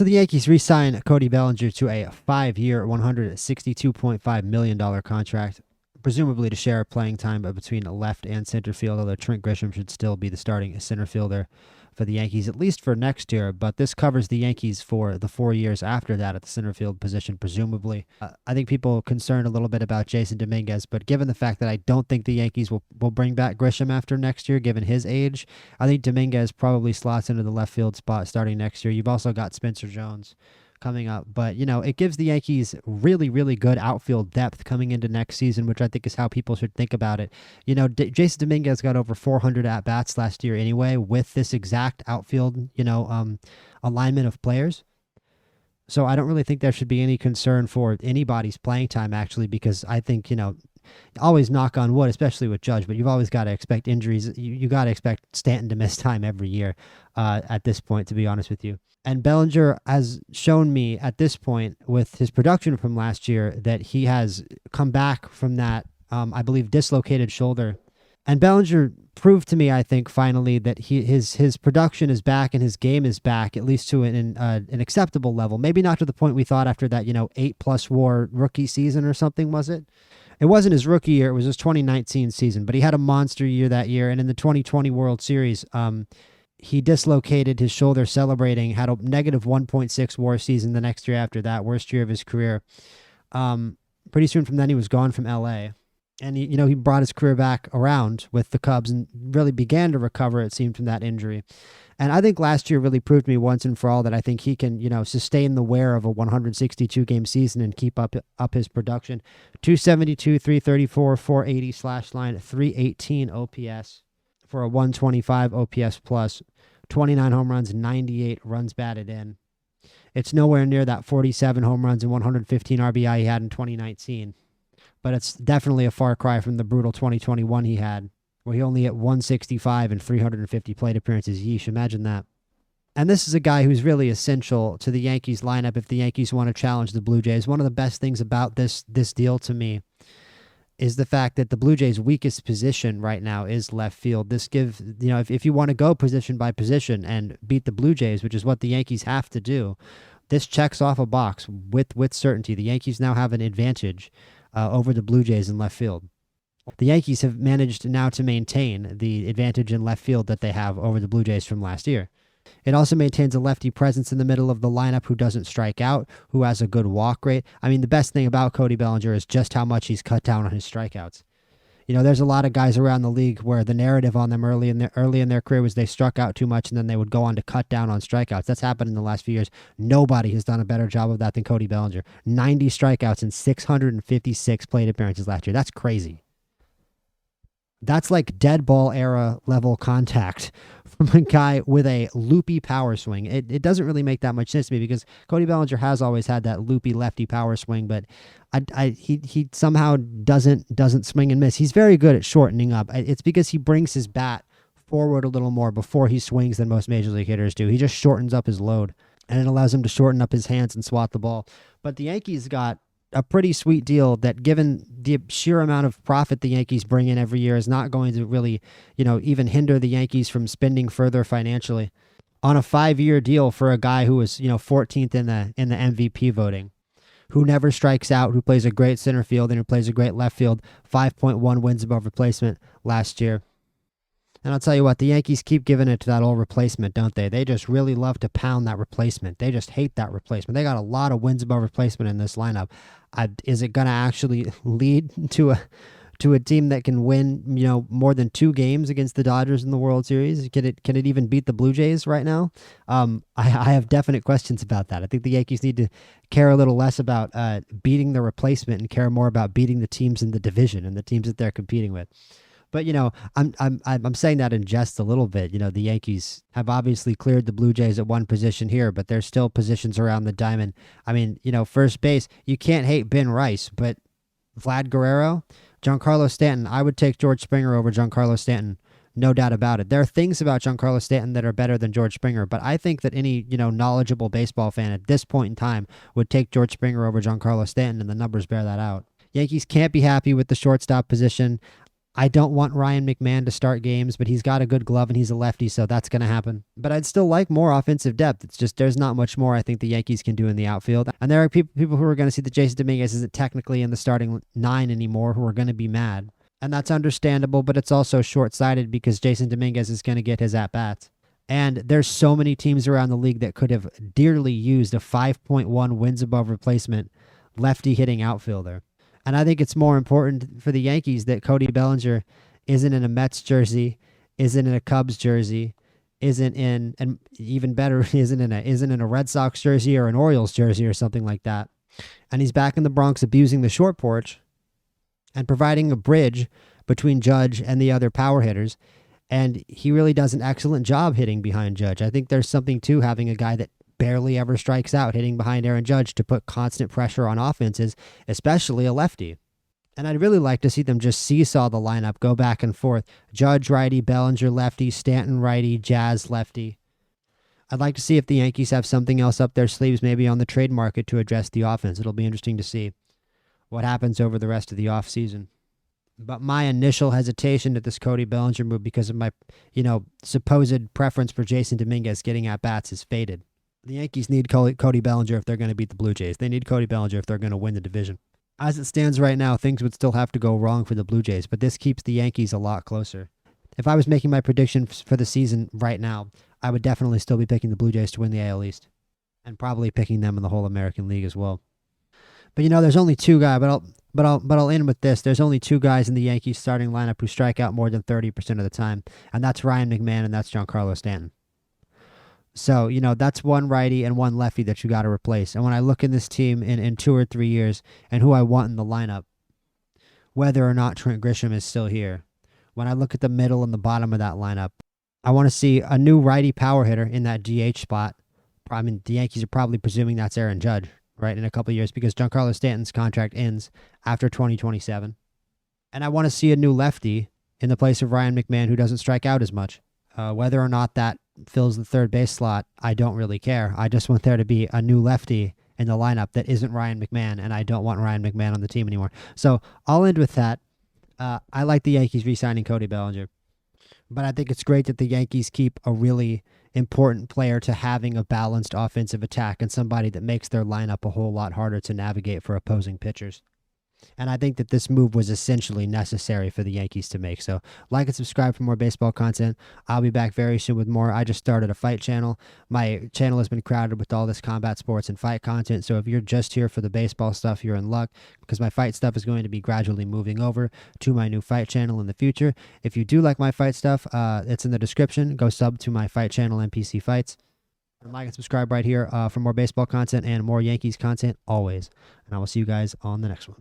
So the Yankees re-signed Cody Bellinger to a 5-year, $162.5 million contract, presumably to share playing time between left and center field, although Trent Grisham should still be the starting center fielder for the Yankees, at least for next year. But this covers the Yankees for the 4 years after that at the center field position, presumably. I think people are concerned a little bit about Jasson Dominguez, but given the fact that I don't think the Yankees will bring back Grisham after next year, given his age, I think Dominguez probably slots into the left field spot starting next year. You've also got Spencer Jones coming up. But, it gives the Yankees really, really good outfield depth coming into next season, which I think is how people should think about it. Jasson Dominguez got over 400 at-bats last year anyway with this exact outfield, alignment of players. So I don't really think there should be any concern for anybody's playing time, actually, because I think, always knock on wood, especially with Judge, but you've always got to expect injuries. You got to expect Stanton to miss time every year at this point, to be honest with you. And Bellinger has shown me at this point with his production from last year that he has come back from that, I believe, dislocated shoulder. And Bellinger proved to me, I think, finally that his production is back and his game is back, at least to an acceptable level. Maybe not to the point we thought after that, 8+ WAR rookie season or something, was it? It wasn't his rookie year. It was his 2019 season, but he had a monster year that year. And in the 2020 World Series, he dislocated his shoulder celebrating, had a negative 1.6 WAR season the next year after that, worst year of his career. Pretty soon from then, he was gone from L.A., and he brought his career back around with the Cubs and really began to recover, it seemed, from that injury. And I think last year really proved to me once and for all that I think he can, sustain the wear of a 162-game season and keep up his production. 272, 334, 480 slash line, 318 OPS for a 125 OPS plus, 29 home runs, 98 runs batted in. It's nowhere near that 47 home runs and 115 RBI he had in 2019. But it's definitely a far cry from the brutal 2021 he had, where he only hit 165 and 350 plate appearances. Yeesh, imagine that. And this is a guy who's really essential to the Yankees lineup if the Yankees want to challenge the Blue Jays. One of the best things about this deal to me is the fact that the Blue Jays' weakest position right now is left field. This gives, if you want to go position by position and beat the Blue Jays, which is what the Yankees have to do, this checks off a box with certainty. The Yankees now have an advantage over the Blue Jays in left field. The Yankees have managed now to maintain the advantage in left field that they have over the Blue Jays from last year. It also maintains a lefty presence in the middle of the lineup who doesn't strike out, who has a good walk rate. I mean, the best thing about Cody Bellinger is just how much he's cut down on his strikeouts. There's a lot of guys around the league where the narrative on them early in their career was they struck out too much and then they would go on to cut down on strikeouts. That's happened in the last few years. Nobody has done a better job of that than Cody Bellinger. 90 strikeouts and 656 plate appearances last year. That's crazy. That's like dead ball era level contact from a guy with a loopy power swing. It doesn't really make that much sense to me because Cody Bellinger has always had that loopy lefty power swing, but he somehow doesn't swing and miss. He's very good at shortening up. It's because he brings his bat forward a little more before he swings than most major league hitters do. He just shortens up his load, and it allows him to shorten up his hands and swat the ball. But the Yankees got a pretty sweet deal that, given the sheer amount of profit the Yankees bring in every year, is not going to really, even hinder the Yankees from spending further financially on a 5-year deal for a guy who was, 14th in the MVP voting, who never strikes out, who plays a great center field and who plays a great left field, 5.1 wins above replacement last year. And I'll tell you what, the Yankees keep giving it to that old replacement, don't they? They just really love to pound that replacement. They just hate that replacement. They got a lot of wins above replacement in this lineup. Is it going to actually lead to a team that can win, more than 2 games against the Dodgers in the World Series? Can it even beat the Blue Jays right now? I have definite questions about that. I think the Yankees need to care a little less about beating the replacement and care more about beating the teams in the division and the teams that they're competing with. But, I'm saying that in jest a little bit. The Yankees have obviously cleared the Blue Jays at one position here, but there's still positions around the diamond. I mean, first base, you can't hate Ben Rice, but Vlad Guerrero, Giancarlo Stanton, I would take George Springer over Giancarlo Stanton, no doubt about it. There are things about Giancarlo Stanton that are better than George Springer, but I think that any, knowledgeable baseball fan at this point in time would take George Springer over Giancarlo Stanton, and the numbers bear that out. Yankees can't be happy with the shortstop position. I don't want Ryan McMahon to start games, but he's got a good glove and he's a lefty, so that's going to happen. But I'd still like more offensive depth. It's just there's not much more I think the Yankees can do in the outfield. And there are people who are going to see that Jasson Dominguez isn't technically in the starting 9 anymore who are going to be mad. And that's understandable, but it's also short-sighted because Jasson Dominguez is going to get his at-bats. And there's so many teams around the league that could have dearly used a 5.1 wins above replacement lefty hitting outfielder. And I think it's more important for the Yankees that Cody Bellinger isn't in a Mets jersey, isn't in a Cubs jersey, isn't in, and even better, isn't in a Red Sox jersey or an Orioles jersey or something like that. And he's back in the Bronx abusing the short porch and providing a bridge between Judge and the other power hitters. And he really does an excellent job hitting behind Judge. I think there's something to having a guy that barely ever strikes out hitting behind Aaron Judge to put constant pressure on offenses, especially a lefty. And I'd really like to see them just seesaw the lineup, go back and forth. Judge righty, Bellinger lefty, Stanton righty, Jazz lefty. I'd like to see if the Yankees have something else up their sleeves, maybe on the trade market to address the offense. It'll be interesting to see what happens over the rest of the offseason. But my initial hesitation at this Cody Bellinger move because of my, supposed preference for Jasson Dominguez getting at bats is faded. The Yankees need Cody Bellinger if they're going to beat the Blue Jays. They need Cody Bellinger if they're going to win the division. As it stands right now, things would still have to go wrong for the Blue Jays, but this keeps the Yankees a lot closer. If I was making my prediction for the season right now, I would definitely still be picking the Blue Jays to win the AL East, and probably picking them in the whole American League as well. But there's only two guys. But I'll end with this. There's only two guys in the Yankees starting lineup who strike out more than 30% of the time, and that's Ryan McMahon and that's Giancarlo Stanton. So, that's one righty and one lefty that you got to replace. And when I look in this team in 2 or 3 years and who I want in the lineup, whether or not Trent Grisham is still here, when I look at the middle and the bottom of that lineup, I want to see a new righty power hitter in that DH spot. I mean, the Yankees are probably presuming that's Aaron Judge, right, in a couple of years because Giancarlo Stanton's contract ends after 2027. And I want to see a new lefty in the place of Ryan McMahon who doesn't strike out as much. Whether or not that fills the third base slot, I don't really care. I just want there to be a new lefty in the lineup that isn't Ryan McMahon, and I don't want Ryan McMahon on the team anymore. So I'll end with that. I like the Yankees re-signing Cody Bellinger, but I think it's great that the Yankees keep a really important player to having a balanced offensive attack and somebody that makes their lineup a whole lot harder to navigate for opposing pitchers. And I think that this move was essentially necessary for the Yankees to make. So like and subscribe for more baseball content. I'll be back very soon with more. I just started a fight channel. My channel has been crowded with all this combat sports and fight content. So if you're just here for the baseball stuff, you're in luck because my fight stuff is going to be gradually moving over to my new fight channel in the future. If you do like my fight stuff, it's in the description. Go sub to my fight channel, NPC Fights. And like and subscribe right here for more baseball content and more Yankees content always. And I will see you guys on the next one.